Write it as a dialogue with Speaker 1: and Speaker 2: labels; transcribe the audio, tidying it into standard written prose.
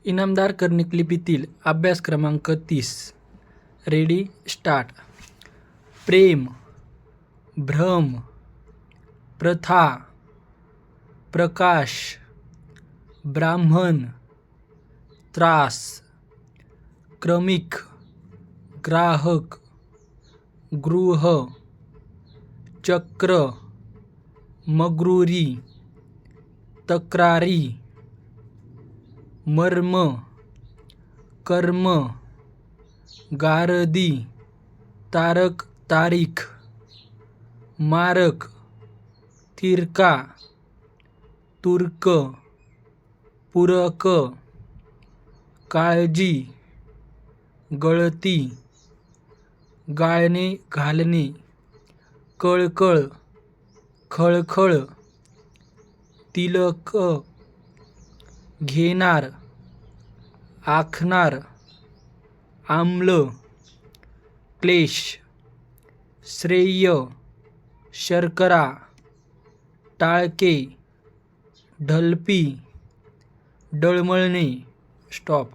Speaker 1: इनामदार कर्णिक लिपीतील अभ्यास क्रमांक 30. Ready start. प्रेम, भ्रम, प्रथा, प्रकाश, ब्राह्मण, त्रास, क्रमिक, ग्राहक, गृह, चक्र, मग्रुरी, तक्रारी, मर्म, कर्म, गारदी, तारक तारीख, मारक, तिरका, तुर्क, पूरक, काळजी, गळती, गाळणे घालणे, कळकळ, खळखळ, तिलक, घेणार, आखणार, आम्ल, क्लेश, श्रेय, शर्करा, टाळके, ढलपी, डळमळणे. स्टॉप.